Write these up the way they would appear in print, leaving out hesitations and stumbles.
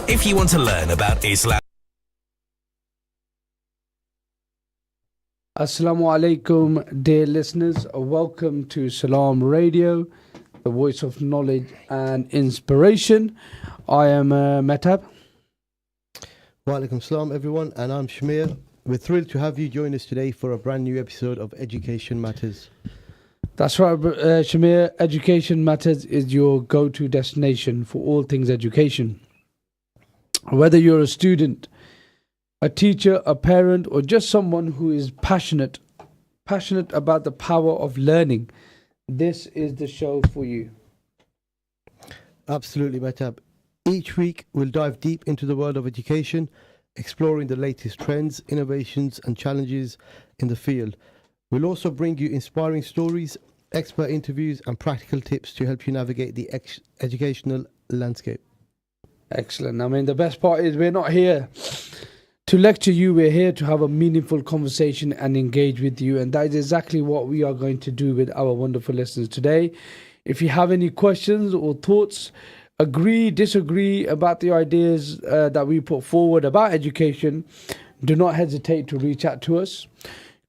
If you want to learn about Islam. Assalamu alaikum, dear listeners. Welcome to Salam Radio, the voice of knowledge and inspiration. I am Mehtab. Wa alaikum salam, everyone, and I'm Shamir. We're thrilled to have you join us today for a brand new episode of Education Matters. That's right, Shamir. Education Matters is your go-to destination for all things education. Whether you're a student, a teacher, a parent, or just someone who is passionate about the power of learning, this is the show for you. Absolutely, Mehtab. Each week, we'll dive deep into the world of education, exploring the latest trends, innovations, and challenges in the field. We'll also bring you inspiring stories, expert interviews, and practical tips to help you navigate the educational landscape. Excellent. I mean, the best part is we're not here to lecture you. We're here to have a meaningful conversation and engage with you. And that is exactly what we are going to do with our wonderful listeners today. If you have any questions or thoughts, agree, disagree about the ideas that we put forward about education, do not hesitate to reach out to us.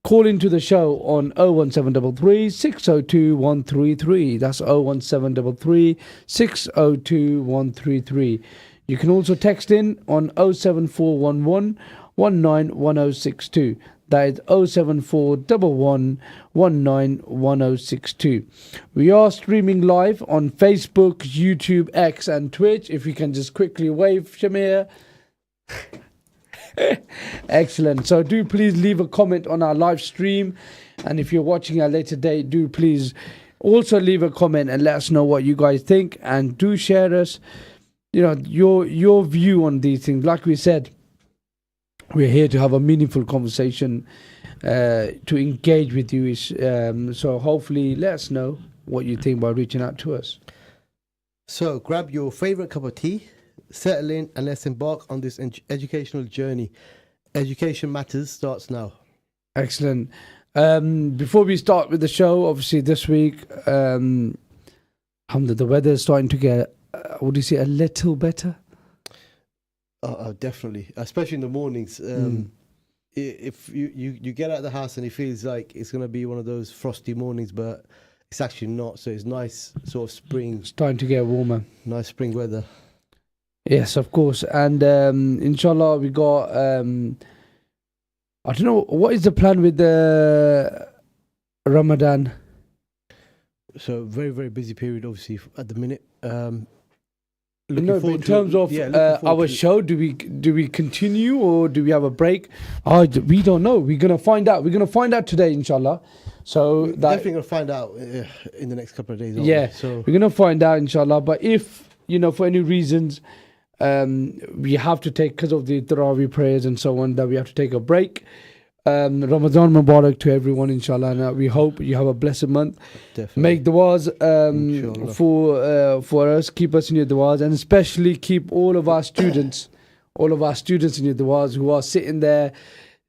Call into the show on 01733 602 133. That's 01733 602 133. You can also text in on 07411 191062. That is 07411 191062. We are streaming live on Facebook, YouTube, X, and Twitch. If you can just quickly wave, Shamir. Excellent. So do please leave a comment on our live stream. And if you're watching at a later date, do please also leave a comment and let us know what you guys think. And do share us, your view on these things. Like we said, we're here to have a meaningful conversation, to engage with you. So hopefully let us know what you think by reaching out to us. So grab your favorite cup of tea, settle in, and let's embark on this educational journey. Education Matters starts now. Excellent. Before we start with the show, obviously this week, the weather is starting to get, would you say, a little better? Definitely, especially in the mornings. If you get out of the house and it feels like it's going to be one of those frosty mornings, but it's actually not. So it's nice sort of spring. It's starting to get warmer. Nice spring weather. Yes, of course. And inshallah, we got, I don't know, what is the plan with the Ramadan? So very, very busy period, obviously, at the minute. No, but in terms of our show, do we continue or do we have a break? We don't know. We're gonna find out. We're gonna find out today, inshallah. So we're definitely gonna find out in the next couple of days. Yeah, so we're gonna find out, inshallah. But if for any reasons, we have to take, because of the Tarawih prayers and so on, that we have to take a break. Ramadan Mubarak to everyone, inshallah. And we hope you have a blessed month. Definitely. Make du'as for us. Keep us in your du'as, and especially keep all of our students in your du'as who are sitting there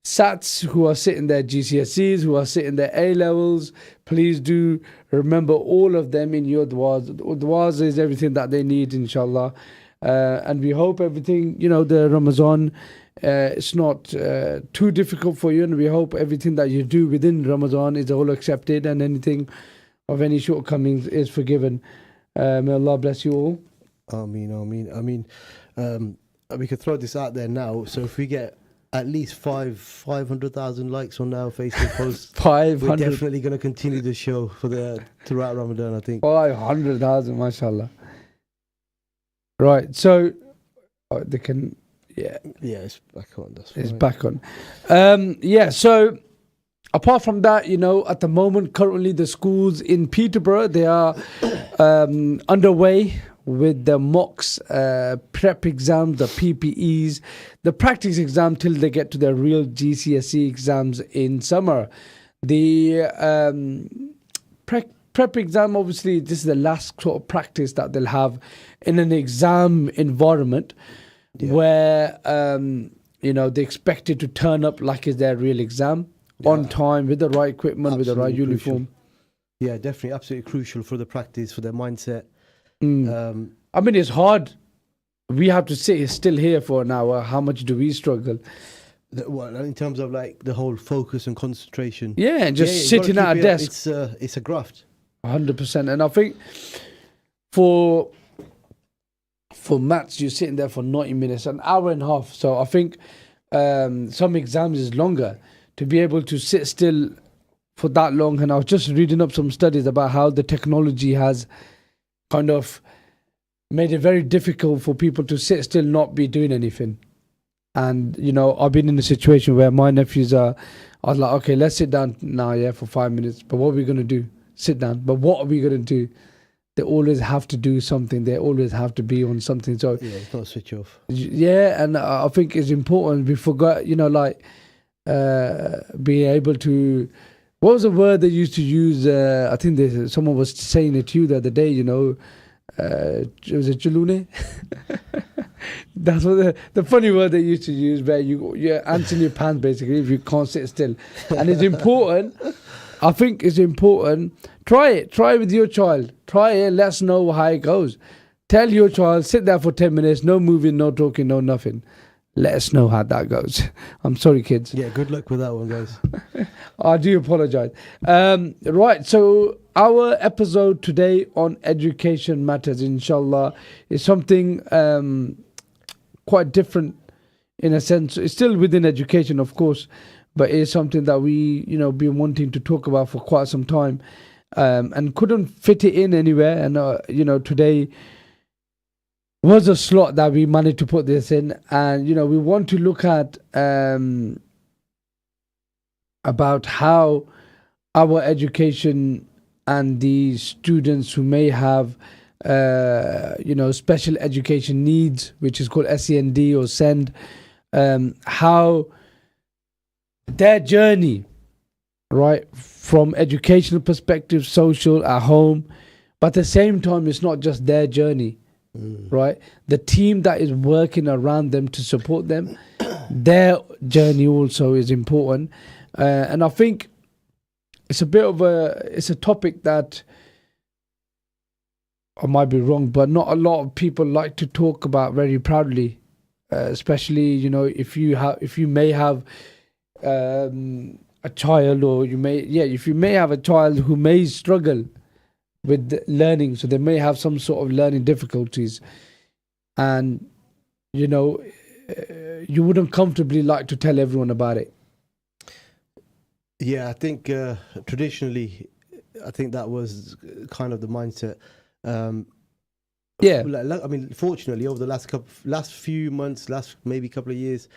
SATs, who are sitting there GCSEs, who are sitting there A-levels. Please do remember all of them in your du'as. Du'as is everything that they need, inshallah. And we hope everything, the Ramadan, it's not too difficult for you, and we hope everything that you do within Ramadan is all accepted, and anything of any shortcomings is forgiven. May Allah bless you all. Ameen, ameen. I mean, we could throw this out there now. So if we get at least 500,000 likes on our Facebook post, 500. We're definitely going to continue the show throughout Ramadan, I think. 500,000, mashallah. Right, so they can, yeah, it's back on. That's it's right. back on. So apart from that, at the moment, currently the schools in Peterborough, they are underway with the mocks, prep exams, the PPEs, the practice exam till they get to their real GCSE exams in summer. The prep exam, obviously, this is the last sort of practice that they'll have in an exam environment where, they're expected to turn up like it's their real exam on time with the right equipment, with the right uniform. Yeah, definitely. Absolutely crucial for the practice, for their mindset. I mean, it's hard we have to sit still here for an hour. How much do we struggle? Well, in terms of like the whole focus and concentration. Yeah, and just you gotta sitting keep at a it up. desk. It's a graft. 100%. And I think for maths, you're sitting there for 90 minutes, an hour and a half. So I think some exams is longer. To be able to sit still for that long. And I was just reading up some studies about how the technology has kind of made it very difficult for people to sit still, not be doing anything. And, you know, I've been in a situation where my nephews I was like, okay, let's sit down now, yeah, for 5 minutes. But what are we going to do? Sit down. But what are we going to do? They always have to do something. They always have to be on something. So Yeah, it's not a switch off. yeah, and I think it's important. We forgot, you know, like being able to. What was the word they used to use? I think someone was saying it to you the other day. You know, was it Jalune? That's what the funny word they used to use, where you're answering your pants basically if you can't sit still. And it's important. I think it's important. Try it with your child. Try it. Let us know how it goes. Tell your child, sit there for 10 minutes, no moving, no talking, no nothing. Let us know how that goes. I'm sorry, kids. Yeah, good luck with that one, guys. I do apologize. Right, so our episode today on education matters, inshallah, is something quite different in a sense. It's still within education, of course, but it's something that we, you know, been wanting to talk about for quite some time, and couldn't fit it in anywhere. And you know, today was a slot that we managed to put this in, and you know, we want to look at about how our education and the students who may have you know, special education needs, which is called SEND or SEND, how their journey, right, from educational perspective, social, at home, but at the same time, it's not just their journey, right? The team that is working around them to support them, their journey also is important. And I think it's a topic that, I might be wrong, but not a lot of people like to talk about very proudly, especially, you know, if you may have a child, or if you may have a child who may struggle with learning, so they may have some sort of learning difficulties, and you know, you wouldn't comfortably like to tell everyone about it. Yeah, I think traditionally, I think that was kind of the mindset. Yeah, I mean, fortunately, over the last few months, last maybe couple of years,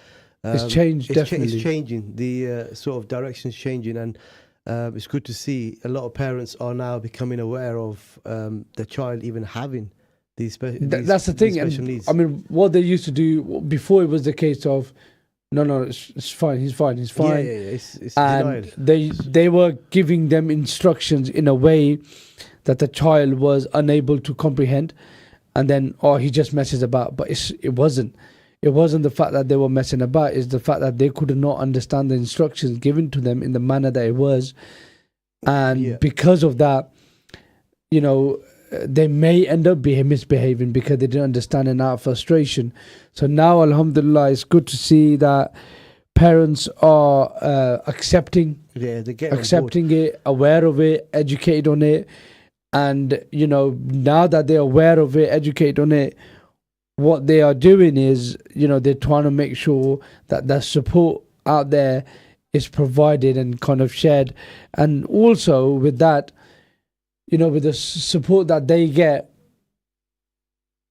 it's changed. Definitely, it's changing. The sort of direction's changing, and it's good to see a lot of parents are now becoming aware of their child even having these that's the thing. special needs. I mean, what they used to do before, it was the case of, no, it's fine. He's fine. Yeah, it's and denied. they were giving them instructions in a way that the child was unable to comprehend, and then he just messes about. But it wasn't the fact that they were messing about. It's the fact that they could not understand the instructions given to them in the manner that it was, and because of that, you know, they may end up misbehaving because they didn't understand, and out of frustration. So now, alhamdulillah, it's good to see that parents are accepting it, aware of it, educated on it. And, you know, now that they're aware of it, educated on it, what they are doing is, you know, they're trying to make sure that the support out there is provided and kind of shared. And also with that, you know, with the support that they get,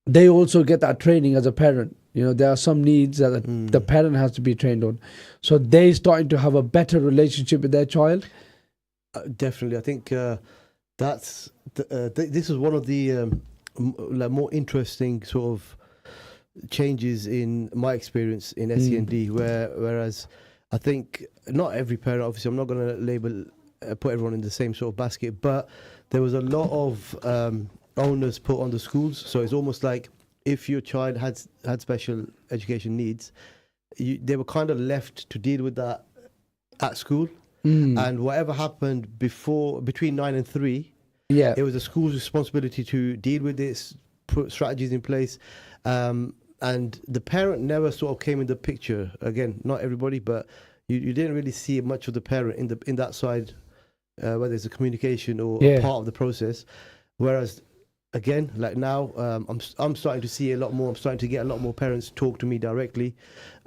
they also get that training as a parent. You know, there are some needs that the parent has to be trained on. So they're starting to have a better relationship with their child. Definitely. I think this is one of the more interesting sort of changes in my experience in SEND, whereas I think not every parent, obviously I'm not going to put everyone in the same sort of basket, but there was a lot of onus put on the schools. So it's almost like if your child had special education needs, they were kind of left to deal with that at school. And whatever happened between 9 and 3, it was the school's responsibility to deal with this, put strategies in place. And and the parent never sort of came in the picture. Again, not everybody, but you didn't really see much of the parent in that side, whether it's a communication or a part of the process. Whereas, again, like now, I'm starting to see a lot more. I'm starting to get a lot more parents talk to me directly.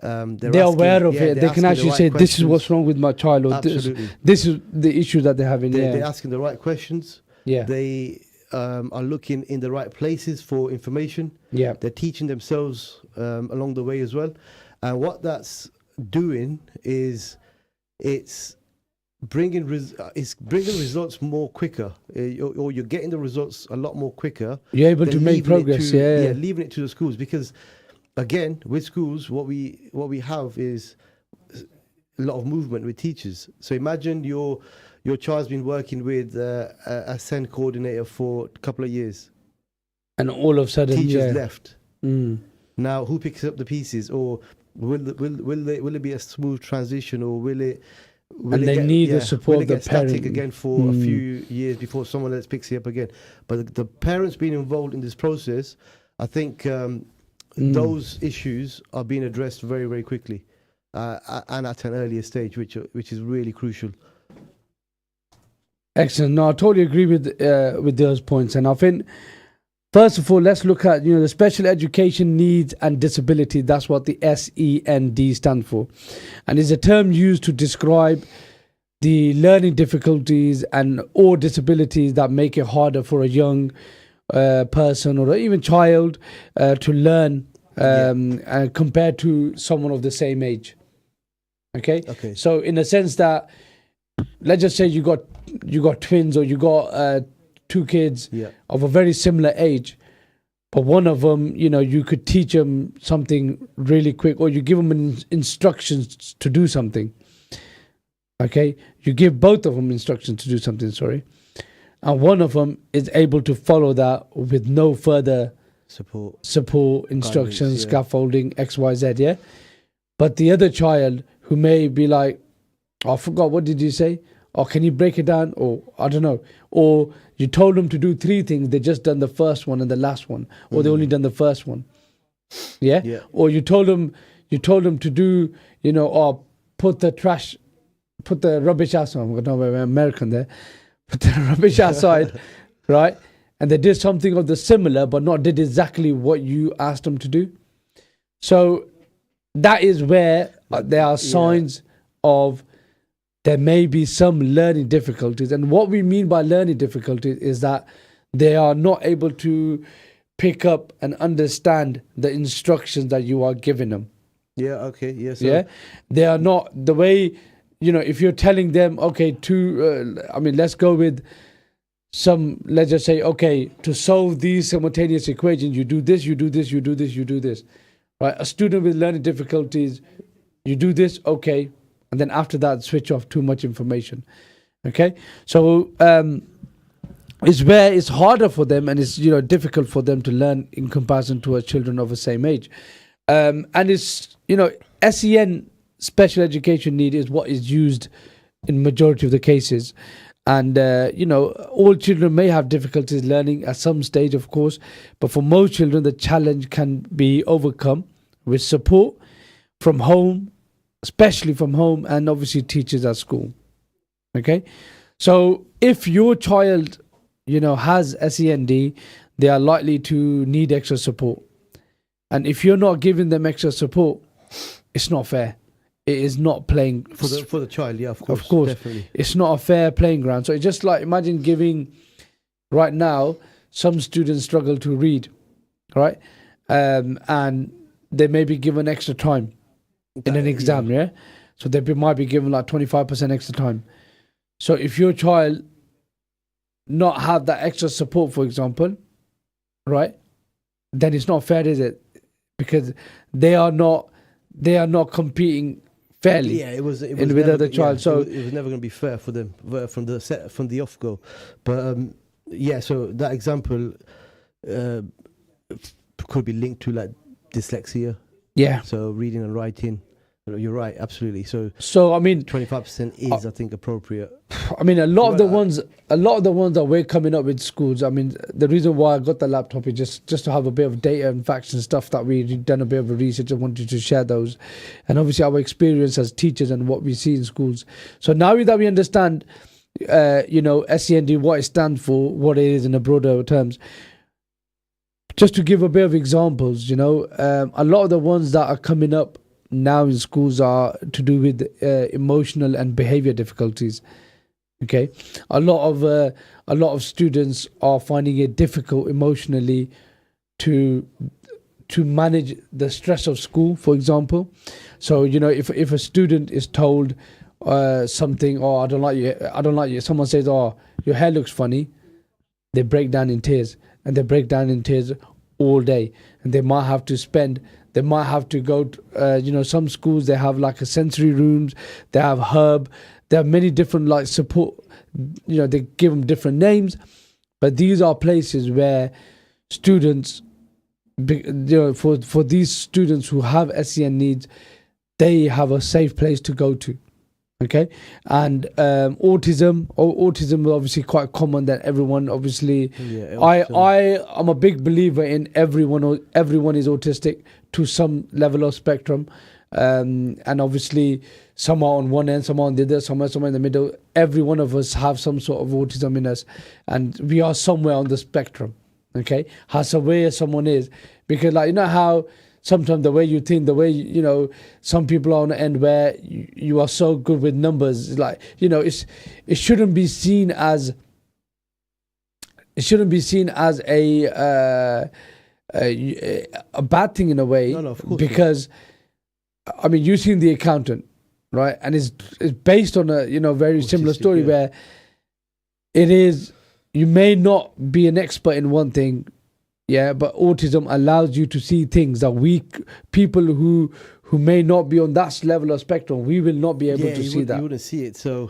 They're aware of it. They can actually say, "This is what's wrong with my child," or Absolutely. this is the issue that they're having. They're asking the right questions. Yeah. They are looking in the right places for information. Yeah. They're teaching themselves along the way as well. And what that's doing is it's bringing results more quicker, or you're getting the results a lot more quicker. You're able to make progress. Leaving it to the schools, because again, with schools, what we have is a lot of movement with teachers. So imagine your child's been working with a SEN coordinator for a couple of years, and all of a sudden teachers left. Now who picks up the pieces, or will it be a smooth transition, or will it need the support of the parent static again for a few years before someone else picks it up again? But the parents being involved in this process, I think those issues are being addressed very, very quickly and at an earlier stage, which is really crucial. Excellent. No, I totally agree with those points, and I think first of all, let's look at the special education needs and disability. That's what the SEND stands for, and is a term used to describe the learning difficulties and or disabilities that make it harder for a young person or even child to learn compared to someone of the same age. Okay. So in a sense that, let's just say you got twins, or you got two kids of a very similar age, but one of them, you could teach them something really quick, or you give them instructions to do something. Okay, you give both of them instructions to do something. Sorry, and one of them is able to follow that with no further support instructions, scaffolding, X, Y, Z. Yeah, but the other child who may be like, oh, I forgot, what did you say? Or can you break it down? Or I don't know. Or you told them to do 3 things. They just done the first one and the last one. Or they only done the first one. Yeah? Or you told them to do, put the rubbish outside. I'm going to be American there. Put the rubbish outside, right? And they did something of the similar, but not did exactly what you asked them to do. So that is where there are signs of there may be some learning difficulties. And what we mean by learning difficulties is that they are not able to pick up and understand the instructions that you are giving them. Yeah, okay, yes. They are not the way, if you're telling them, okay, let's go with let's just say, okay, to solve these simultaneous equations, you do this, you do this, you do this, you do this. Right? A student with learning difficulties, you do this, okay. And then after that, switch off too much information. Okay, so it's where it's harder for them, and it's difficult for them to learn in comparison to children of the same age. And it's SEN, special education need, is what is used in majority of the cases. And all children may have difficulties learning at some stage, of course, but for most children, the challenge can be overcome with support from home, especially from home, and obviously teachers at school. Okay, so if your child has SEND, they are likely to need extra support, and if you're not giving them extra support, it's not fair. It is not playing for the child. Yeah, of course, definitely. It's not a fair playing ground. So it's just like, imagine giving, right now some students struggle to read, right, and they may be given extra time in an exam, so they might be given like 25% extra time. So if your child not have that extra support, for example, right, then it's not fair, is it? Because they are not competing fairly. Yeah, it was with other child. So it was never going to be fair for them from the off go. But so that example could be linked to like dyslexia. Yeah. So reading and writing, You're right, absolutely. So I mean, 25% is, I think, appropriate. I mean, a lot of the ones that we're coming up with schools. I mean, the reason why I got the laptop is just to have a bit of data and facts and stuff that we've done a bit of research. I wanted to share those, and obviously our experience as teachers and what we see in schools. So now that we understand, SEND, what it stands for, what it is in a broader terms. Just to give a bit of examples, a lot of the ones that are coming up now in schools are to do with emotional and behavior difficulties. Okay, a lot of students are finding it difficult emotionally to manage the stress of school, for example. So if a student is told something, oh, I don't like you, someone says, oh, your hair looks funny, they break down in tears, and they break down in tears all day, and they might have to go some schools, they have like a sensory rooms, they have herb, they have many different like support, they give them different names, but these are places where students, for these students who have SEN needs, they have a safe place to go to. Okay, and autism is obviously quite common that everyone obviously. Yeah, I'm a big believer in everyone is autistic to some level of spectrum, and obviously some are on one end, some are on the other, some are somewhere in the middle. Every one of us have some sort of autism in us, and we are somewhere on the spectrum. Okay, how severe someone is, because like how. Sometimes the way you think, the way, some people are on the end where you are so good with numbers, like, it shouldn't be seen as a bad thing in a way. No, of course. Because, I mean, you've seen The Accountant, right? And it's based on a, very similar story where it is, you may not be an expert in one thing, yeah, but autism allows you to see things that people who may not be on that level of spectrum, we will not be able to see that. You wouldn't see it, so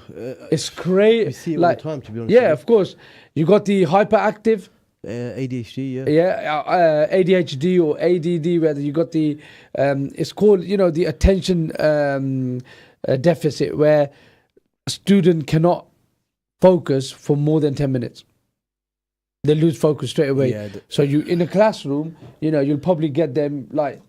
it's crazy. We see it all the time, to be honest. Yeah, of course. You got the hyperactive, ADHD, ADHD or ADD. Whether you got the, it's called the attention deficit, where a student cannot focus for more than 10 minutes. They lose focus straight away. Yeah, so you in a classroom, you'll probably get them like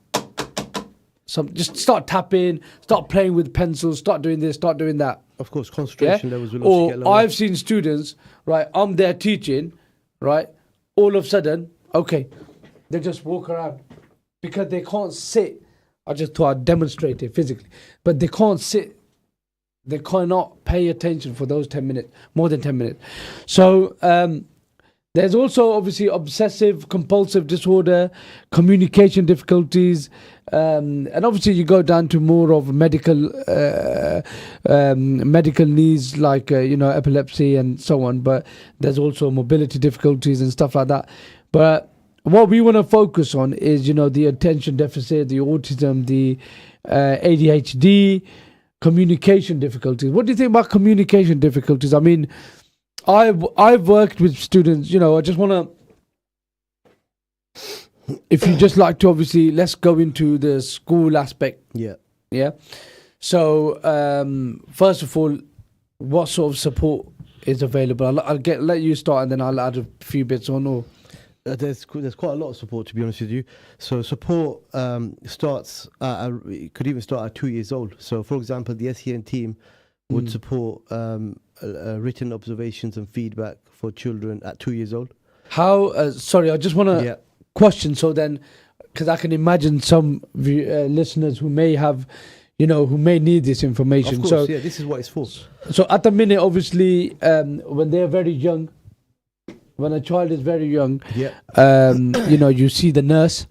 just start tapping, start playing with pencils, start doing this, start doing that. Of course, concentration levels will also get lower. I've seen students, right? I'm there teaching, right? All of a sudden, okay, they just walk around because they can't sit. I just thought I'd demonstrate it physically, but they can't sit. They cannot pay attention for those 10 minutes, more than 10 minutes. So. There's also obviously obsessive compulsive disorder, communication difficulties, and obviously you go down to more of medical needs like epilepsy and so on. But there's also mobility difficulties and stuff like that. But what we want to focus on is the attention deficit, the autism, the ADHD, communication difficulties. What do you think about communication difficulties? I mean, I've worked with students, I just want to, if you just like to, obviously, let's go into the school aspect. Yeah. So, first of all, what sort of support is available? I'll let you start, and then I'll add a few bits on. Or there's quite a lot of support, to be honest with you. So support starts it could even start at 2 years old. So, for example, the SEN team would support written observations and feedback for children at 2 years old. How? Sorry, I just want to question. So then, because I can imagine some listeners who may have, who may need this information. Of course, this is what it's for. So at the minute, obviously, when they're very young, when a child is very young, you see the nurse.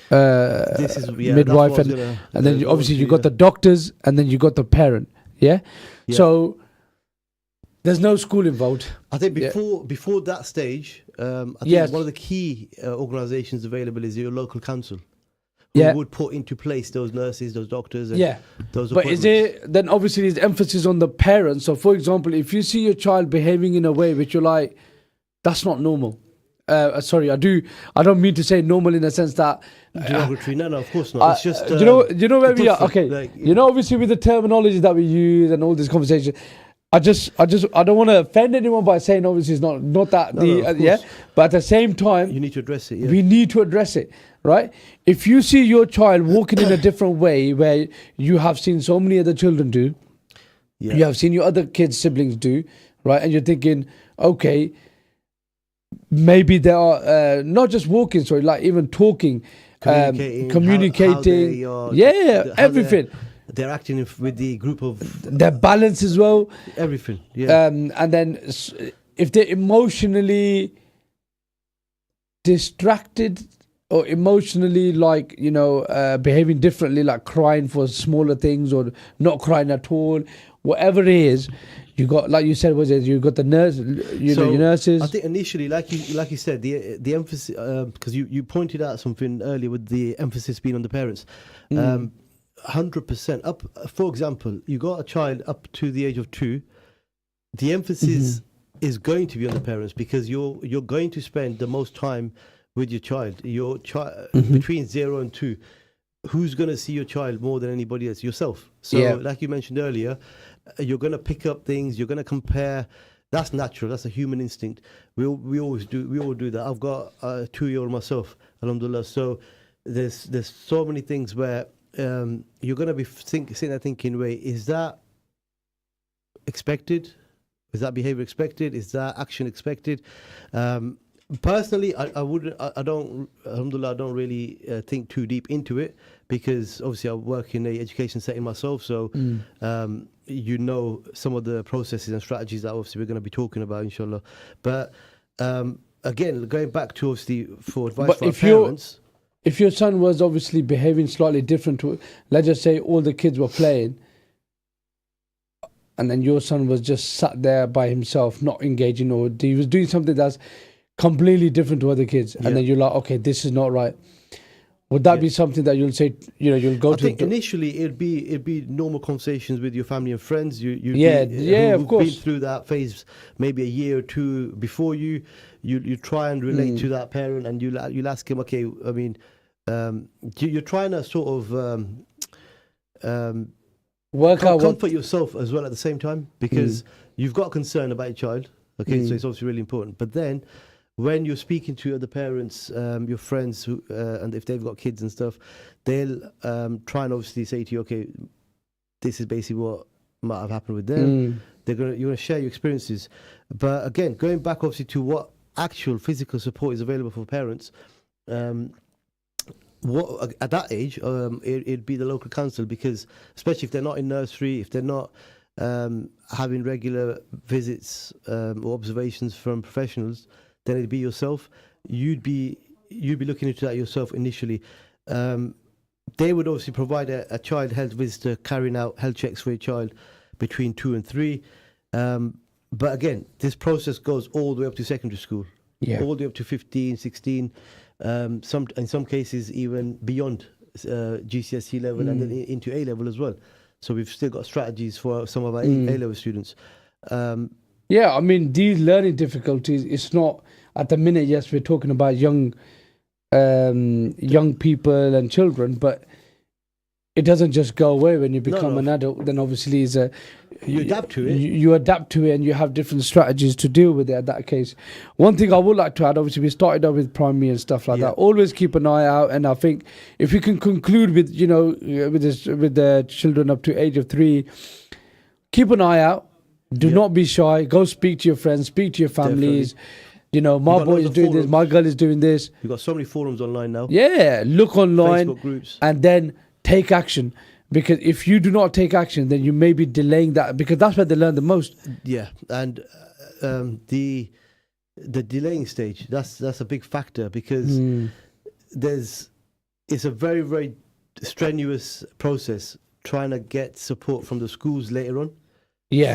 This is midwife, and then obviously you got the doctors, and then you got the parent. Yeah. So there's no school involved. I think before that stage, I think one of the key organisations available is your local council, who would put into place those nurses, those doctors, and those appointments. But is there then obviously there's emphasis on the parents? So for example, if you see your child behaving in a way which you're like, that's not normal, sorry, I don't mean to say normal in the sense that. Derogatory? No, of course not. It's just. Do you know where we are? Okay, like, you know, obviously with the terminology that we use and all this conversation, I don't want to offend anyone by saying obviously it's not that yeah, but at the same time, you need to address it. Yeah. we need to address it, right? If you see your child walking in a different way where you have seen so many other children do, you have seen your other kids' siblings do, right? And you're thinking, okay, maybe they are not just walking, sorry, like even talking, communicating, everything. They're acting with the group of their balance as well, everything. Yeah. And then if they're emotionally distracted or emotionally like behaving differently, like crying for smaller things or not crying at all, whatever it is, you got, like you said, you got the nurse, your nurses. I think initially, like you said, the emphasis, because you pointed out something earlier with the emphasis being on the parents. 100% up. For example, you got a child up to the age of 2. The emphasis is going to be on the parents because you're going to spend the most time with your child. Your child between 0 and 2. Who's going to see your child more than anybody else? Yourself. So, like you mentioned earlier, you're going to pick up things. You're going to compare. That's natural. That's a human instinct. We always do. We all do that. I've got a 2-year-old myself, alhamdulillah. So there's so many things where you're going to be sitting there thinking, wait, is that expected? Is that behavior expected? Is that action expected? Personally, I don't, alhamdulillah, I don't really think too deep into it because obviously I work in a education setting myself. So, some of the processes and strategies that obviously we're going to be talking about, inshallah. But again, going back to obviously for advice for our parents. If your son was obviously behaving slightly different to, let's just say all the kids were playing, and then your son was just sat there by himself, not engaging, or he was doing something that's completely different to other kids, and then you're like, okay, this is not right. Would that be something that you'll say, you'll go to? I think initially it'd be normal conversations with your family and friends. You've of course, been through that phase maybe a year or two before you try and relate to that parent, and you'll ask him, okay, I mean, you're trying to sort of comfort yourself as well at the same time because you've got concern about your child. Okay, so it's obviously really important. But then, when you're speaking to other parents, your friends, who, and if they've got kids and stuff, they'll try and obviously say to you, okay, this is basically what might have happened with them. You're gonna share your experiences. But again, going back obviously to what actual physical support is available for parents, what at that age, it'd be the local council, because especially if they're not in nursery, if they're not having regular visits or observations from professionals, then it'd be yourself. You'd be looking into that yourself initially. They would obviously provide a child health visitor carrying out health checks for your child between 2 and 3. But again, this process goes all the way up to secondary school, all the way up to 15, 16, in some cases even beyond GCSE level and then into A level as well. So we've still got strategies for some of our A-level students. Yeah, I mean, these learning difficulties, it's not, at the minute, yes, we're talking about young people and children, but it doesn't just go away when you become an adult. Then obviously you adapt to it. You adapt to it and you have different strategies to deal with it at that case. One thing I would like to add, obviously we started off with primary and stuff like that. Always keep an eye out, and I think if you can conclude with, with the children up to age of 3, keep an eye out. Do not be shy. Go speak to your friends, speak to your families. Definitely. My boy is doing this, my girl is doing this. You've got so many forums online now. Yeah, look online. Facebook groups. And then take action. Because if you do not take action, then you may be delaying that, because that's where they learn the most. Yeah, and the delaying stage, that's a big factor, because it's a very, very strenuous process trying to get support from the schools later on.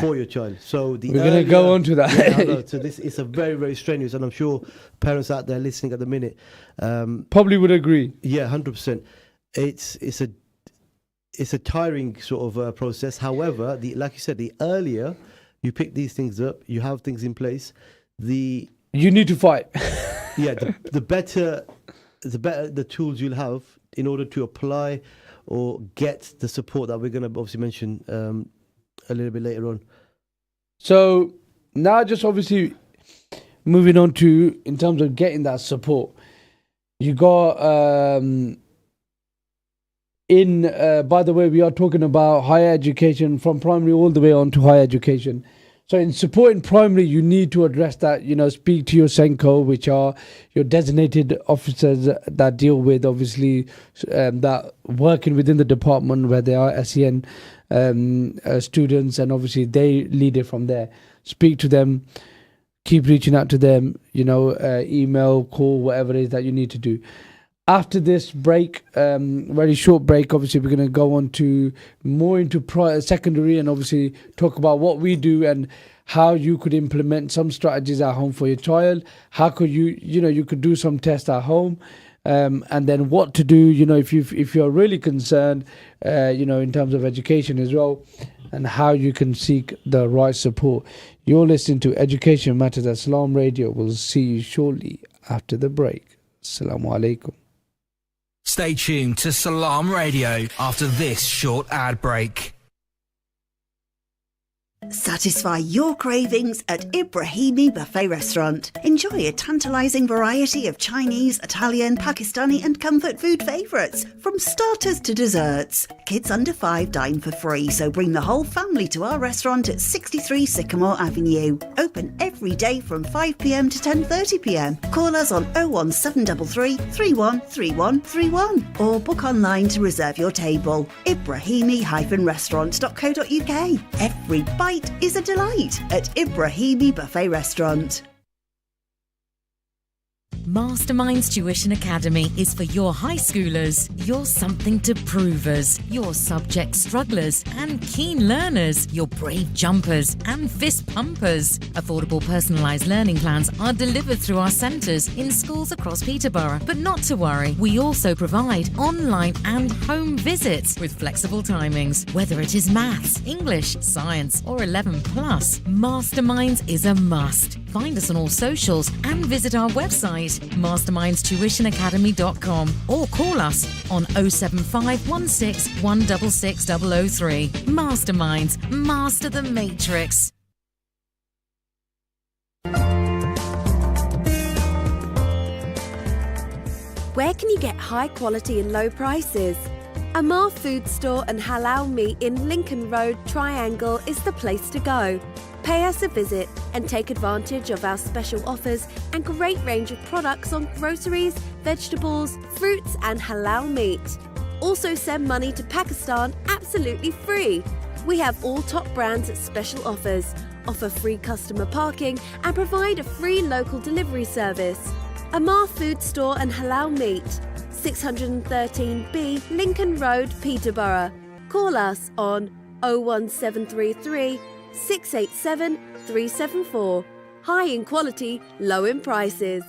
For your child. So we're going to go on to that. So this is a very, very strenuous, and I'm sure parents out there listening at the minute probably would agree. Yeah, 100%. It's a tiring sort of process. However, like you said, the earlier you pick these things up, you have things in place. You need to fight. Yeah, the better the tools you'll have in order to apply or get the support that we're going to obviously mention a little bit later on. So now just obviously moving on to, in terms of getting that support, you got by the way, we are talking about higher education from primary all the way on to higher education. So in supporting primary, you need to address that, speak to your Senko, which are your designated officers that deal with, obviously, that working within the department where there are SEN students, and obviously they lead it from there. Speak to them, keep reaching out to them, email, call, whatever it is that you need to do. After this break, very short break, obviously we're going to go on to more into secondary, and obviously talk about what we do and how you could implement some strategies at home for your child. How could you could do some tests at home, and then what to do, if you're really concerned, in terms of education as well, and how you can seek the right support. You're listening to Education Matters at Salam Radio. We'll see you shortly after the break. Assalamu alaikum. Stay tuned to Salam Radio after this short ad break. Satisfy your cravings at Ibrahimi Buffet Restaurant. Enjoy a tantalising variety of Chinese, Italian, Pakistani and comfort food favourites, from starters to desserts. Kids under 5 dine for free, so bring the whole family to our restaurant at 63 Sycamore Avenue. Open every day from 5 p.m. to 10:30 p.m. Call us on 01733 313131 or book online to reserve your table. Ibrahimi-restaurant.co.uk. Every bite is a delight at Ibrahimi Buffet Restaurant. Masterminds Tuition Academy is for your high schoolers, your something to provers, your subject strugglers and keen learners, your brave jumpers and fist pumpers. Affordable personalised learning plans are delivered through our centres in schools across Peterborough. But not to worry, we also provide online and home visits with flexible timings. Whether it is maths, English, science or 11+, Masterminds is a must. Find us on all socials and visit our website mastermindstuitionacademy.com or call us on 07516 166 003. Masterminds, master the matrix. Where can you get high quality and low prices? Amar Food Store and Halal Meat in Lincoln Road, Triangle is the place to go. Pay us a visit and take advantage of our special offers and great range of products on groceries, vegetables, fruits and halal meat. Also send money to Pakistan absolutely free. We have all top brands at special offers, offer free customer parking and provide a free local delivery service. Amar Food Store and Halal Meat, 613B Lincoln Road, Peterborough. Call us on 01733 687 374. High in quality, low in prices.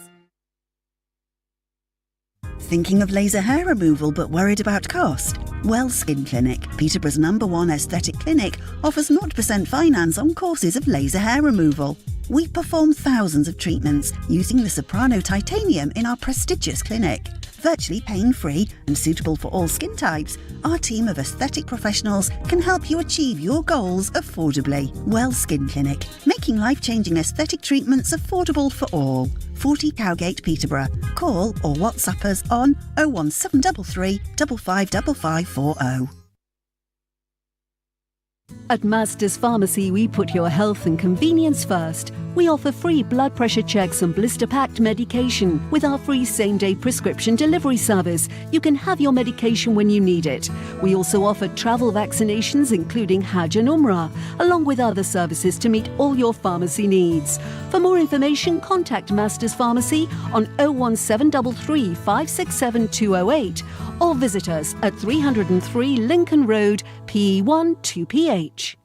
Thinking of laser hair removal but worried about cost? Well Skin Clinic, Peterborough's #1 aesthetic clinic, offers 0% finance on courses of laser hair removal. We perform thousands of treatments using the Soprano titanium in our prestigious clinic. Virtually pain-free and suitable for all skin types, our team of aesthetic professionals can help you achieve your goals affordably. Well Skin Clinic, making life-changing aesthetic treatments affordable for all. 40 Cowgate, Peterborough. Call or WhatsApp us on 01733 555540. At Master's Pharmacy, we put your health and convenience first. We offer free blood pressure checks and blister-packed medication. With our free same-day prescription delivery service, you can have your medication when you need it. We also offer travel vaccinations, including Hajj and Umrah, along with other services to meet all your pharmacy needs. For more information, contact Master's Pharmacy on 01733 567 208 or visit us at 303 Lincoln Road, PE1 2PH.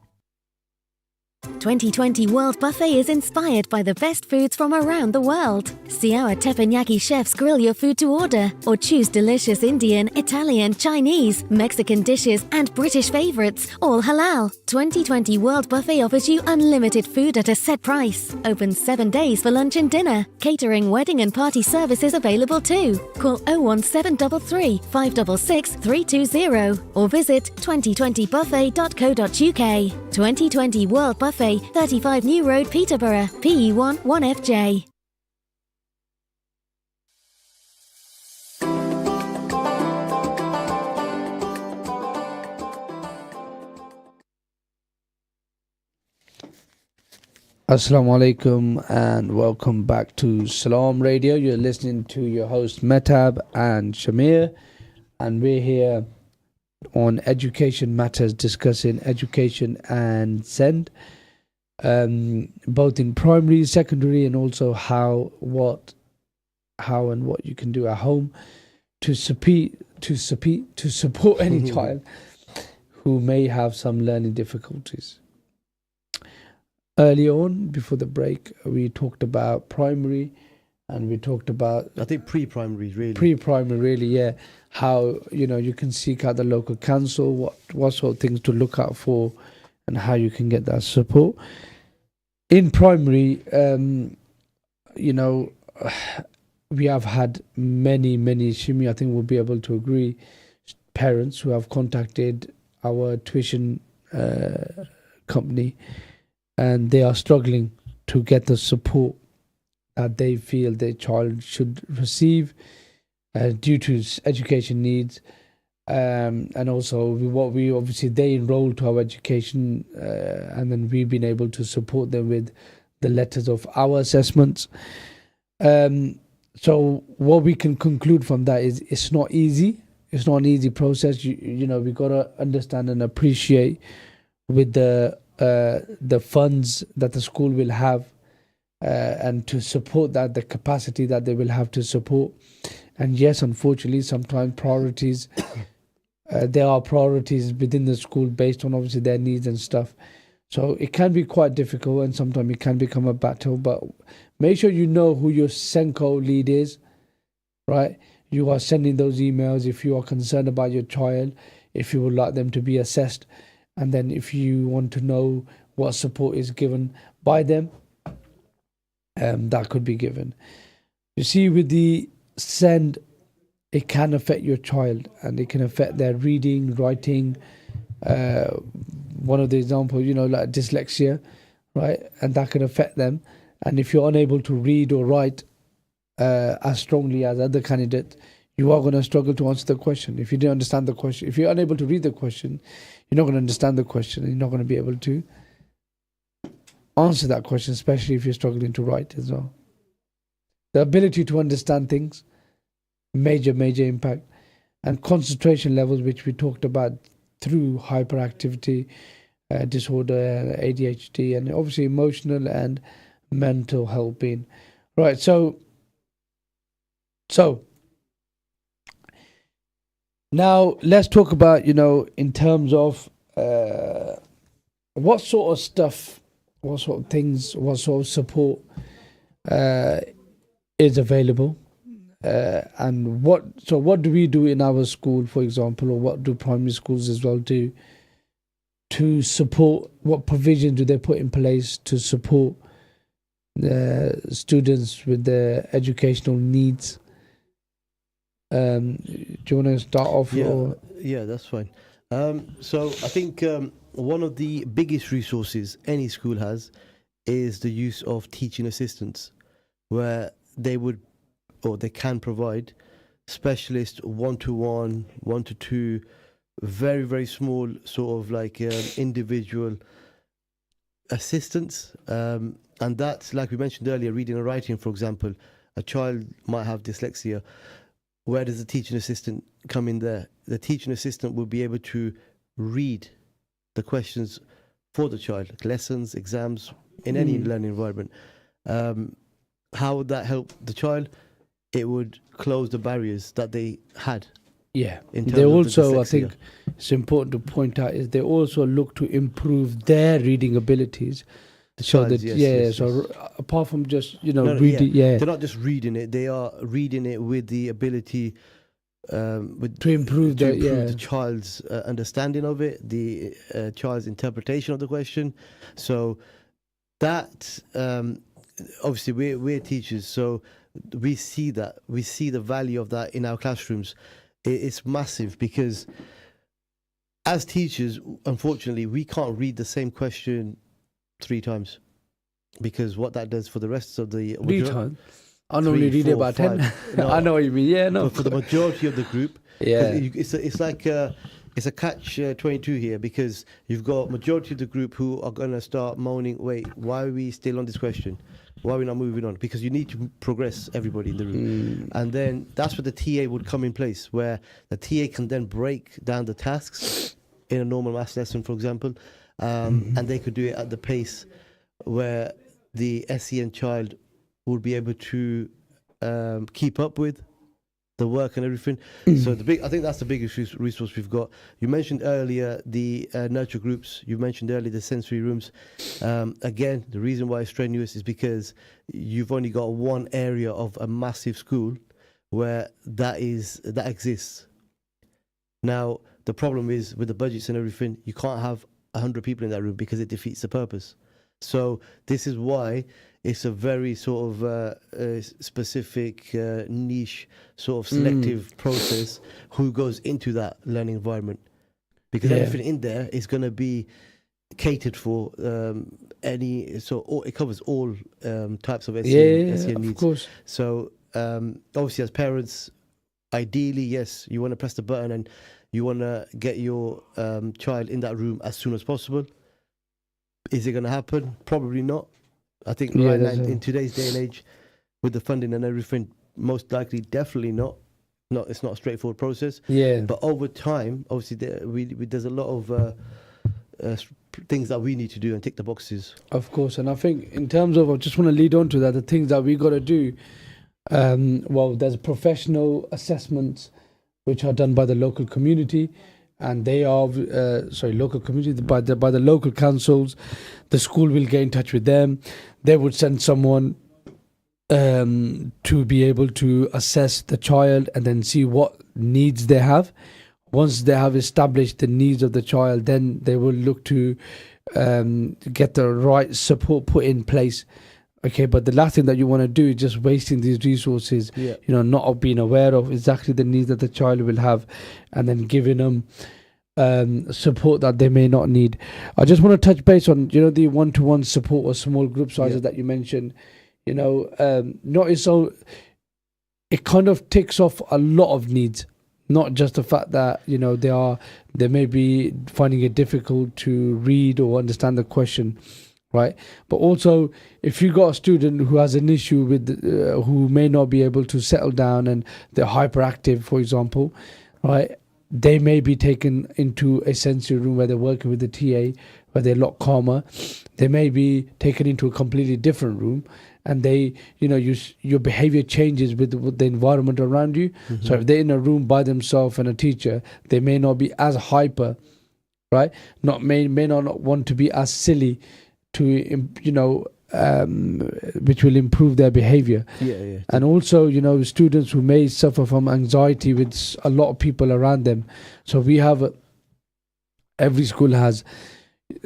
2020 World Buffet is inspired by the best foods from around the world. See our teppanyaki chefs grill your food to order, or choose delicious Indian, Italian, Chinese, Mexican dishes and British favourites, all halal. 2020 World Buffet offers you unlimited food at a set price. Open 7 days for lunch and dinner. Catering, wedding and party services available too. Call 01733 566 320 or visit 2020buffet.co.uk. 2020 World Buffet, 35 New Road, Peterborough, PE1 1FJ. Assalamu alaikum and welcome back to Salam Radio. You're listening to your host Mehtab and Shamir, and we're here on Education Matters, discussing education and SEND, both in primary, secondary, and also how and what you can do at home to support any child who may have some learning difficulties. Early on, before the break, we talked about primary, and we talked about, I think pre-primary, yeah. How, you can seek out the local council, what sort of things to look out for, and how you can get that support. In primary, we have had many, Shimi, I think will be able to agree, parents who have contacted our tuition company, and they are struggling to get the support that they feel their child should receive due to education needs, and also they enroll to our education, and then we've been able to support them with the letters of our assessments. So what we can conclude from that is it's not easy. It's not an easy process. We got to understand and appreciate with the funds that the school will have, and to support that, the capacity that they will have to support. And yes, unfortunately, sometimes priorities, there are priorities within the school based on obviously their needs and stuff. So it can be quite difficult, and sometimes it can become a battle. But make sure you know who your Senko lead is, right? You are sending those emails if you are concerned about your child, if you would like them to be assessed, and then if you want to know what support is given by them, that could be given. You see, with the SEND, it can affect your child, and it can affect their reading, writing. One of the examples, like dyslexia, right? And that can affect them. And if you're unable to read or write as strongly as other candidates, you are going to struggle to answer the question. If you didn't understand the question, if you're unable to read the question, you're not going to understand the question, and you're not going to be able to answer that question, especially if you're struggling to write as well. The ability to understand things, major impact. And concentration levels, which we talked about through hyperactivity disorder, ADHD, and obviously emotional and mental health being. Right, so now let's talk about, in terms of what sort of stuff, what sort of things, what sort of support is available, and what do we do in our school, for example, or what do primary schools as well do to support? What provision do they put in place to support the students with their educational needs? Do you want to start off? Yeah, that's fine. So I think one of the biggest resources any school has is the use of teaching assistants, where they can provide specialist one-to-one, one-to-two, very, very small sort of like individual assistance. And that's, like we mentioned earlier, reading and writing, for example. A child might have dyslexia. Where does the teaching assistant come in there? The teaching assistant will be able to read the questions for the child, like lessons, exams, in any learning environment. How would that help the child? It would close the barriers that they had. Yeah, they also, I think, it's important to point out is they also look to improve their reading abilities. The So child's, that yes, so apart from just No, reading, They're not just reading it; they are reading it with the ability to improve the child's understanding of it, the child's interpretation of the question. So that obviously we're teachers, so we see the value of that in our classrooms. It's massive because as teachers, unfortunately, we can't read the same question 3 times, because what that does for the rest of the time. I normally read it about 10. No, I know what you mean. Yeah, no. but for the majority of the group, Yeah. it's like it's a catch 22 here, because you've got majority of the group who are going to start moaning, wait, why are we still on this question? Why are we not moving on? Because you need to progress everybody in the room. And then that's where the TA would come in place, where the TA can then break down the tasks in a normal maths lesson, for example, and they could do it at the pace where the SEN child would be able to keep up with the work and everything. So I think that's the biggest resource we've got. You mentioned earlier the nurture groups. You mentioned earlier the sensory rooms. Again, the reason why it's strenuous is because you've only got one area of a massive school where that exists. Now, the problem is with the budgets and everything, you can't have 100 people in that room because it defeats the purpose. So this is why it's a very sort of specific, niche, sort of selective process who goes into that learning environment. Because everything in there is going to be catered for it covers all types of SEN needs. Of course. So obviously as parents, ideally, yes, you want to press the button and you want to get your child in that room as soon as possible. Is it going to happen? Probably not. I think right now, in today's day and age, with the funding and everything, most likely, definitely not. It's not a straightforward process. Yeah. But over time, obviously, there's a lot of things that we need to do and tick the boxes. Of course. And I think in terms of, I just want to lead on to that, the things that we got to do, there's professional assessments which are done by the local community. And they are, local community, by the local councils. The school will get in touch with them. They would send someone to be able to assess the child and then see what needs they have. Once they have established the needs of the child, then they will look to get the right support put in place. Okay, but the last thing that you want to do is just wasting these resources, not being aware of exactly the needs that the child will have, and then giving them support that they may not need. I just want to touch base on, the one-to-one support or small group sizes that you mentioned. So it kind of ticks off a lot of needs, not just the fact that, they may be finding it difficult to read or understand the question. Right, but also if you got a student who has an issue with, who may not be able to settle down and they're hyperactive, for example, right, they may be taken into a sensory room where they're working with the TA, where they're a lot calmer. They may be taken into a completely different room, and your behavior changes with the environment around you. So if they're in a room by themselves and a teacher, they may not be as hyper, right? May not want to be as silly, which will improve their behavior. And also, students who may suffer from anxiety with a lot of people around them. So we have, every school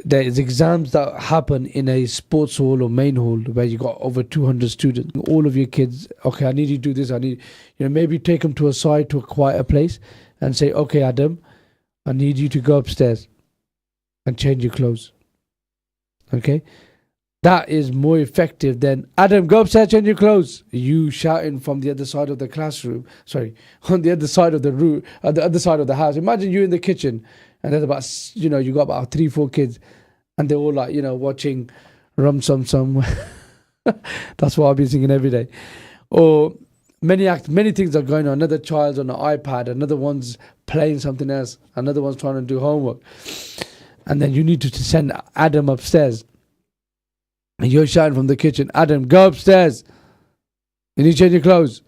there's exams that happen in a sports hall or main hall where you got over 200 students. All of your kids, okay, I need you to do this. I need, maybe take them to a side, to a quieter place and say, okay, Adam, I need you to go upstairs and change your clothes. Okay, that is more effective than, Adam, go upstairs, change your clothes. You shouting from the other side of the classroom, on the other side of the room, at the other side of the house. Imagine you in the kitchen and there's about, you got about 3-4 kids and they're all like, watching Rum Sum Sum. That's what I've been singing every day. Or many things are going on. Another child's on an iPad, another one's playing something else, another one's trying to do homework. And then you need to send Adam upstairs. And you're shouting from the kitchen, Adam, go upstairs. You need to change your clothes.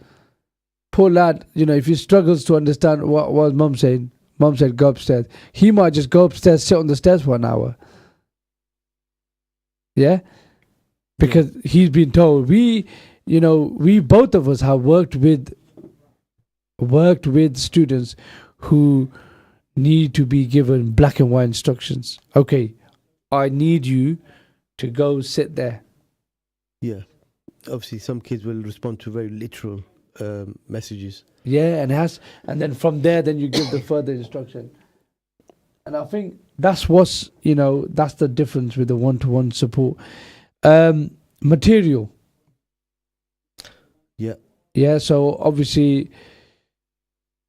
Poor lad, if he struggles to understand what mum's saying, Mom said, go upstairs. He might just go upstairs, sit on the stairs for an hour. Yeah? Because he's been told. We both of us have worked with students who need to be given black and white instructions. Okay, I need you to go sit there. Yeah. Obviously, some kids will respond to very literal messages. Yeah, and then from there, then you give the further instruction. And I think that's that's the difference with the one-to-one support. Material. Yeah. Yeah, so obviously,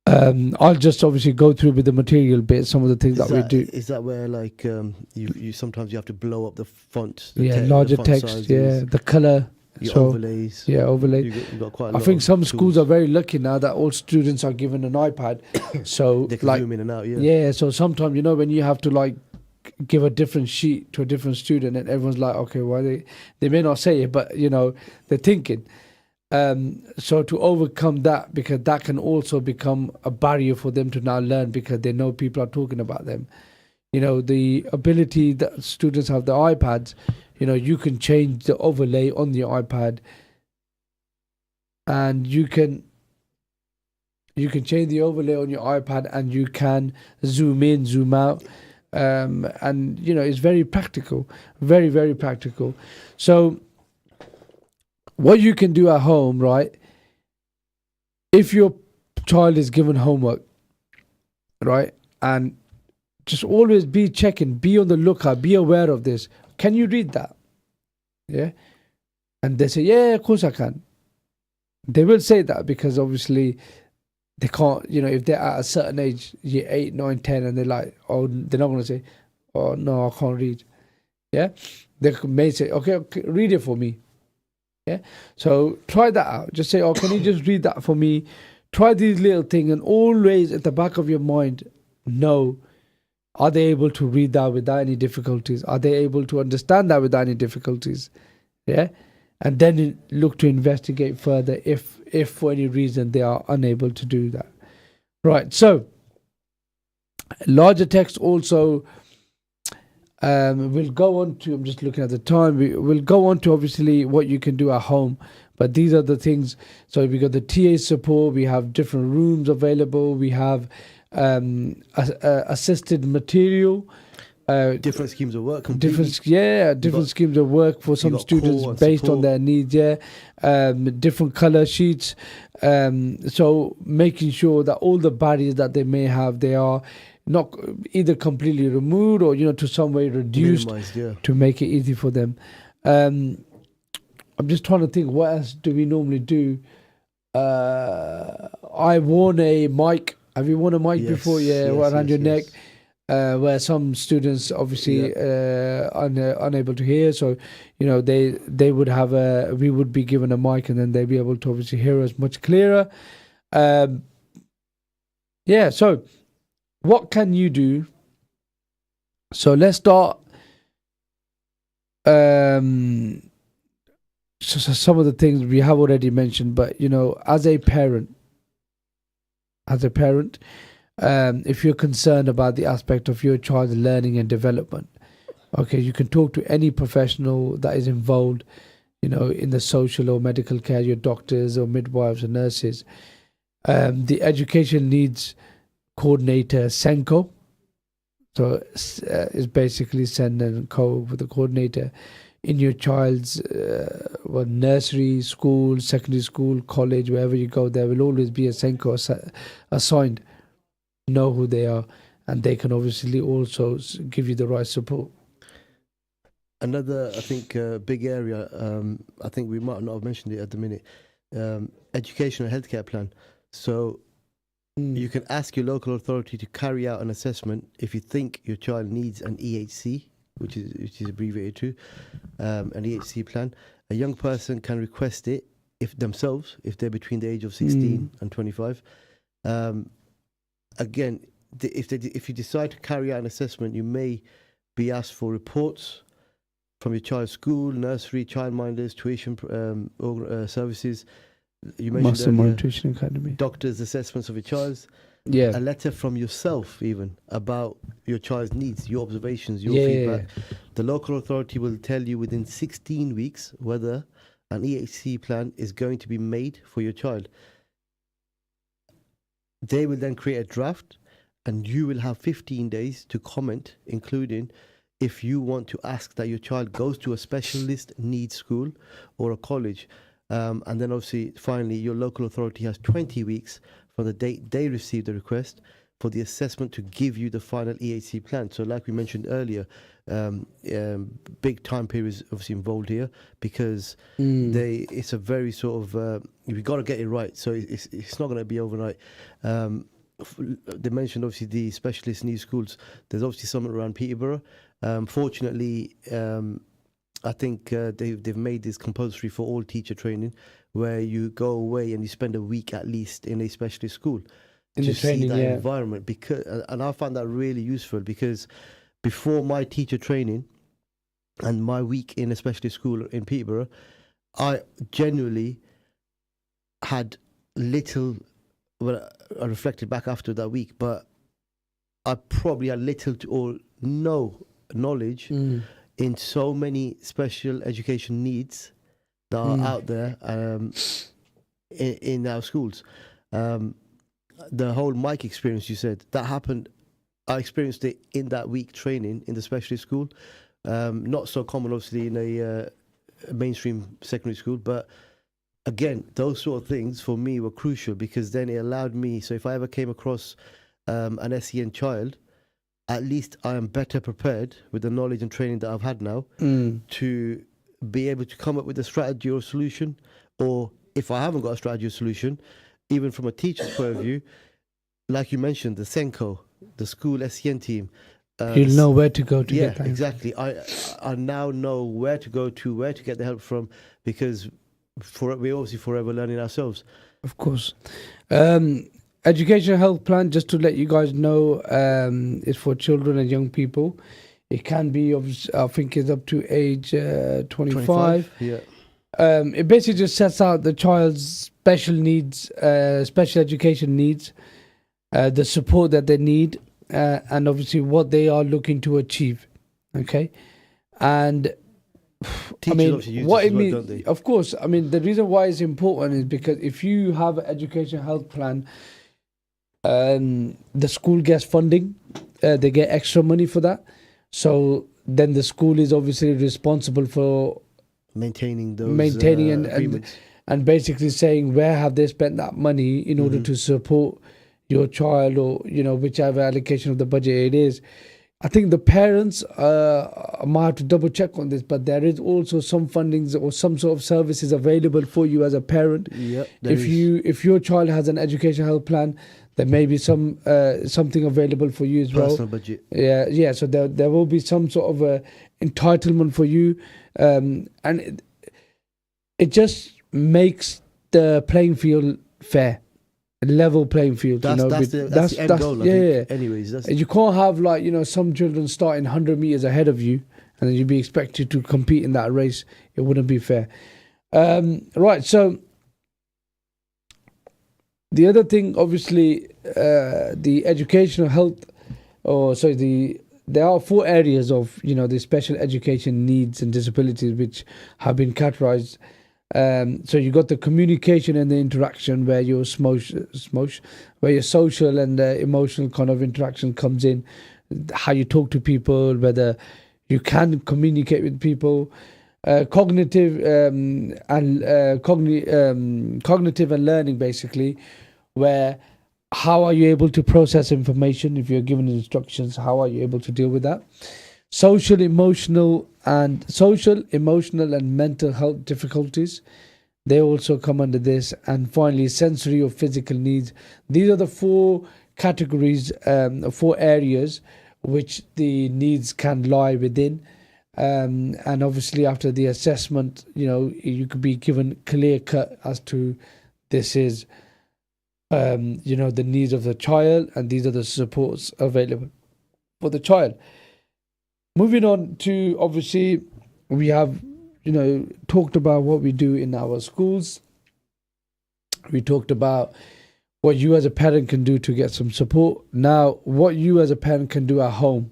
I'll just obviously go through with the material bit, some of the things that we do. Is that where like you sometimes you have to blow up the font? Larger the font text, sizes, the color. your So, overlays. Yeah, overlay. You've got quite a I lot think of some schools tools. are very lucky now that all students are given an iPad. So They can zoom in and out, yeah, so sometimes when you have to like give a different sheet to a different student and everyone's like, okay, why they may not say it, but they're thinking. So to overcome that, because that can also become a barrier for them to now learn because they know people are talking about them. The ability that students have the iPads, you can change the overlay on the iPad, and you can change the overlay on your iPad, and you can zoom in, zoom out, and it's very practical, very, very practical. So what you can do at home, right? If your child is given homework, right, and just always be checking, be on the lookout, be aware of this. Can you read that? Yeah. And they say, yeah, of course I can. They will say that because obviously they can't, if they're at a certain age, year 8, 9, 10, and they're like, oh, they're not going to say, oh, no, I can't read. Yeah. They may say, okay, read it for me. Yeah. So try that out. Just say, oh, can you just read that for me? Try these little things, and always at the back of your mind, know, are they able to read that without any difficulties? Are they able to understand that without any difficulties? Yeah. And then look to investigate further if for any reason they are unable to do that. Right. So larger text also we'll go on to, I'm just looking at the time, we'll go on to obviously what you can do at home, but these are the things. So we got the TA support, we have different rooms available, we have assisted material, different schemes of work. Different schemes of work for some students based on their needs. Different color sheets. So making sure that all the barriers that they may have, they are not either completely removed or to some way reduced, to make it easy for them. I'm just trying to think, what else do we normally do? I worn a mic. Have you worn a mic before? Around your neck. Where some students obviously unable to hear, so they would have we would be given a mic, and then they'd be able to obviously hear us much clearer. So what can you do? So let's start. So some of the things we have already mentioned, but as a parent, if you're concerned about the aspect of your child's learning and development, okay, you can talk to any professional that is involved, in the social or medical care, your doctors or midwives or nurses. The education needs coordinator, SENCO. So it's basically send and co with the coordinator in your child's nursery, school, secondary school, college, wherever you go. There will always be a SENCO assigned. Know who they are, and they can obviously also give you the right support. Another, I think, big area, I think we might not have mentioned it at the minute, educational healthcare plan. So you can ask your local authority to carry out an assessment if you think your child needs an EHC, which is abbreviated to an EHC plan. A young person can request it if they're between the age of 16 and 25. Again, if you decide to carry out an assessment, you may be asked for reports from your child's school, nursery, childminders, tuition services. You mentioned earlier, Tuition Academy. doctors' assessments of your child's. Yeah. a letter from yourself even about your child's needs, your observations, your Yeah. feedback. The local authority will tell you within 16 weeks whether an EHC plan is going to be made for your child. They will then create a draft, and you will have 15 days to comment, including if you want to ask that your child goes to a specialist needs school or a college. And then obviously, finally, your local authority has 20 weeks from the date they receive the request for the assessment to give you the final EHC plan. So like we mentioned earlier, big time periods obviously involved here, because it's a very sort of, you've got to get it right. So it's not going to be overnight. They mentioned obviously the specialist needs schools. There's obviously some around Peterborough. Fortunately, I think they've made this compulsory for all teacher training, where you go away and you spend a week at least in a specialist school to see that environment. Because, and I found that really useful, because before my teacher training and my week in a specialist school in Peterborough, I genuinely had little. Well, I reflected back after that week, but I probably had little to or no knowledge in so many special education needs that are out there in our schools. The whole mic experience you said, that happened, I experienced it in that week training in the specialist school. Not so common obviously in a mainstream secondary school, but again, those sort of things for me were crucial, because then it allowed me, so if I ever came across an SEN child, at least I am better prepared with the knowledge and training that I've had now to be able to come up with a strategy or solution. Or if I haven't got a strategy or solution, even from a teacher's point of view, like you mentioned, the Senko, the school SEN team. You'll know where to go to get that. Exactly. I now know where to go to, where to get the help from, because we're obviously forever learning ourselves. Of course. Educational health plan, just to let you guys know, is for children and young people. It can be, I think it's up to age 25. Yeah. It basically just sets out the child's special needs, special education needs, the support that they need, and obviously what they are looking to achieve. Okay? And Teachers what it means, of course, the reason why it's important is because if you have an education health plan, the school gets funding, they get extra money for that. So then the school is obviously responsible for maintaining and basically saying where have they spent that money in order to support your child, or whichever allocation of the budget it is. I think the parents I might have to double check on this, but there is also some fundings or some sort of services available for you as a parent. If your child has an education health plan, there may be something available for you as well. Personal budget. Yeah. So there will be some sort of entitlement for you, and it just makes the playing field fair. Level playing field. That's the end goal. I think. Anyways, you can't have some children starting 100 meters ahead of you, and then you'd be expected to compete in that race. It wouldn't be fair. Right. So the other thing, obviously, the educational health, there are 4 areas of the special education needs and disabilities which have been categorized. So you got the communication and the interaction, where your where your social and emotional kind of interaction comes in, how you talk to people, whether you can communicate with people, cognitive and learning, basically, where how are you able to process information if you're given instructions? How are you able to deal with that? Social, emotional, and mental health difficulties, they also come under this. And finally, sensory or physical needs. These are the 4 categories, 4 areas which the needs can lie within. And obviously, after the assessment, you could be given clear cut as to this is, the needs of the child, and these are the supports available for the child. Moving on to, obviously, we have, talked about what we do in our schools. We talked about what you as a parent can do to get some support. Now, what you as a parent can do at home.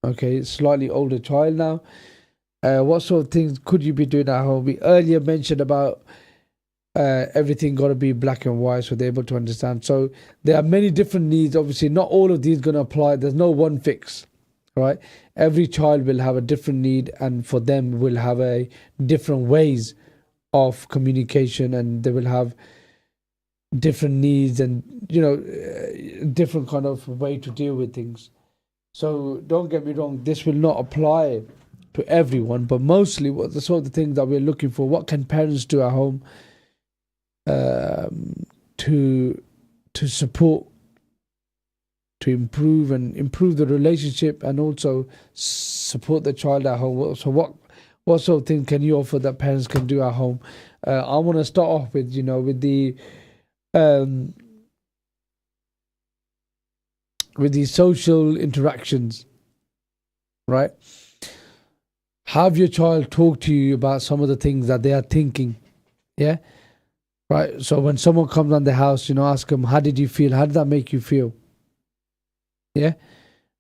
Okay, slightly older child now. What sort of things could you be doing at home? We earlier mentioned about everything got to be black and white so they're able to understand. So there are many different needs. Obviously, not all of these going to apply. There's no one fix, right? Every child will have a different need, and for them will have a different ways of communication, and they will have different needs and, different kind of way to deal with things. So don't get me wrong, this will not apply to everyone, but mostly what the sort of things that we're looking for, what can parents do at home to support, to improve the relationship, and also support the child at home. So what sort of thing can you offer that parents can do at home? I want to start off with the social interactions, right? Have your child talk to you about some of the things that they are thinking, yeah? Right, so when someone comes on the house, ask them, how did you feel? How did that make you feel? Yeah?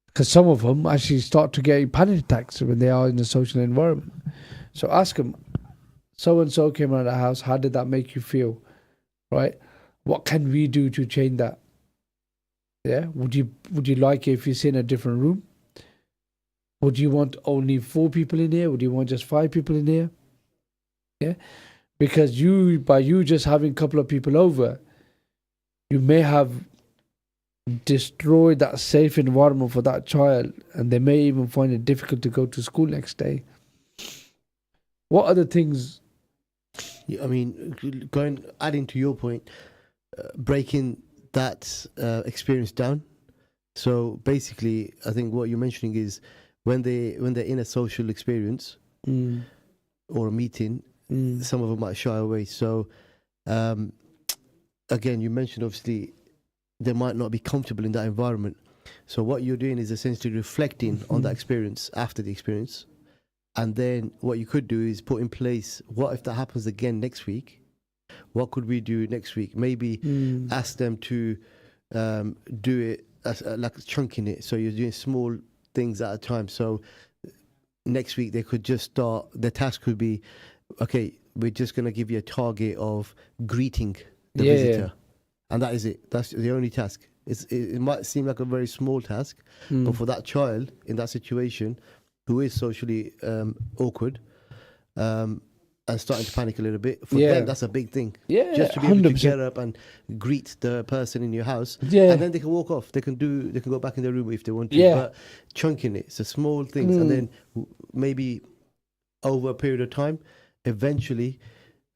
Because some of them actually start to get panic attacks when they are in a social environment. So ask them, so-and-so came around the house, how did that make you feel? Right? What can we do to change that? Yeah? Would you like it if you sit in a different room? Would you want only 4 people in here? Would you want just 5 people in here? Yeah? Because by you just having a couple of people over, you may have destroyed that safe environment for that child, and they may even find it difficult to go to school next day. What other things? Yeah, I mean, adding to your point, breaking that experience down. So basically, I think what you're mentioning is when they're in a social experience or a meeting, some of them might shy away. So again, you mentioned obviously they might not be comfortable in that environment. So what you're doing is essentially reflecting on that experience after the experience. And then what you could do is put in place, what if that happens again next week? What could we do next week? Maybe ask them to do it as like chunking it. So you're doing small things at a time. So next week they could just start, the task could be, okay, we're just going to give you a target of greeting the visitor. And that is it. That's the only task. It might seem like a very small task, but for that child in that situation who is socially awkward and starting to panic a little bit, for them that's a big thing. Just to be able 100%. To get up and greet the person in your house, and then they can walk off. They can go back in their room if they want to. But chunking it, so small things, and then maybe over a period of time, eventually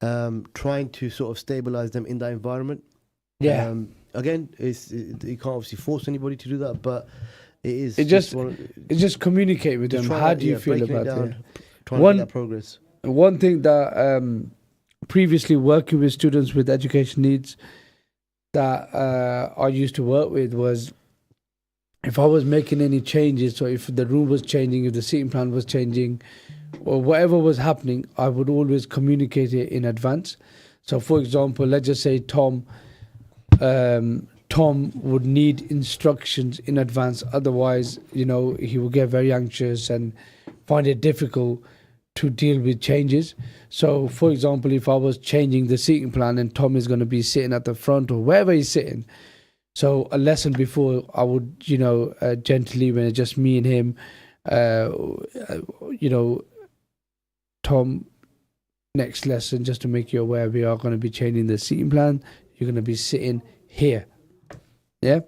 trying to sort of stabilize them in that environment. Again, you can't obviously force anybody to do that, but it is. Just communicate with them. How do you feel about it? Trying to get that progress. One thing that previously working with students with education needs that I used to work with was, if I was making any changes, so if the room was changing, if the seating plan was changing, or whatever was happening, I would always communicate it in advance. So for example, let's just say Tom would need instructions in advance. Otherwise, he will get very anxious and find it difficult to deal with changes. So for example, if I was changing the seating plan and Tom is going to be sitting at the front or wherever he's sitting, so a lesson before I would, gently, when it's just me and him, Tom, next lesson, just to make you aware, we are going to be changing the seating plan. You're going to be sitting here. Yeah.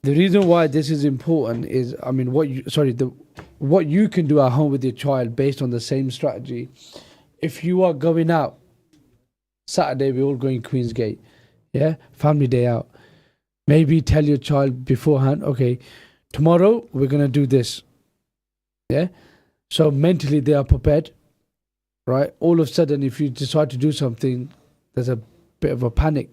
The reason why this is important is, what you can do at home with your child based on the same strategy. If you are going out Saturday, we're all going Queensgate, family day out. Maybe tell your child beforehand, okay, tomorrow we're gonna do this. So mentally they are prepared, right? All of a sudden, if you decide to do something, there's a bit of a panic,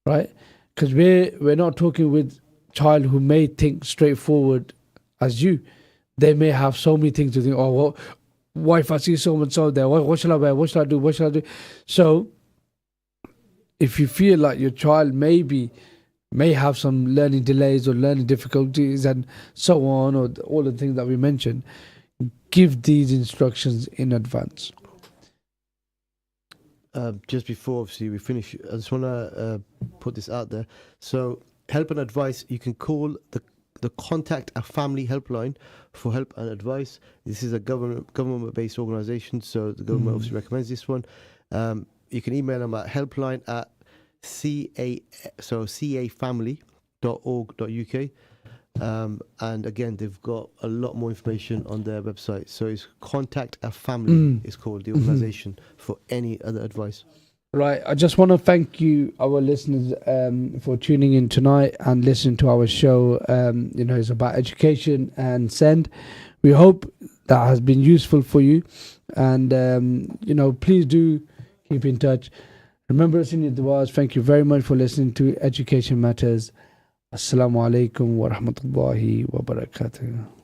right? Because we're not talking with child who may think straightforward as you. They may have so many things to think. Oh, well, what if I see so and so there? What shall I wear? What shall I do? What shall I do? So if you feel like your child may have some learning delays or learning difficulties and so on, or all the things that we mentioned, give these instructions in advance. Just before obviously we finish, I just want to put this out there. So help and advice, you can call the Contact a Family helpline for help and advice. This is a government-based organisation, so the government obviously recommends this one. You can email them at helpline at cafamily.org.uk. And again, they've got a lot more information on their website. So it's Contact a Family is called the organisation for any other advice. Right. I just want to thank you, our listeners, for tuning in tonight and listening to our show. It's about education and SEND. We hope that has been useful for you. And, please do keep in touch. Remember us in your du'as. Thank you very much for listening to Education Matters. Assalamu alaikum wa rahmatullahi wa barakatuh.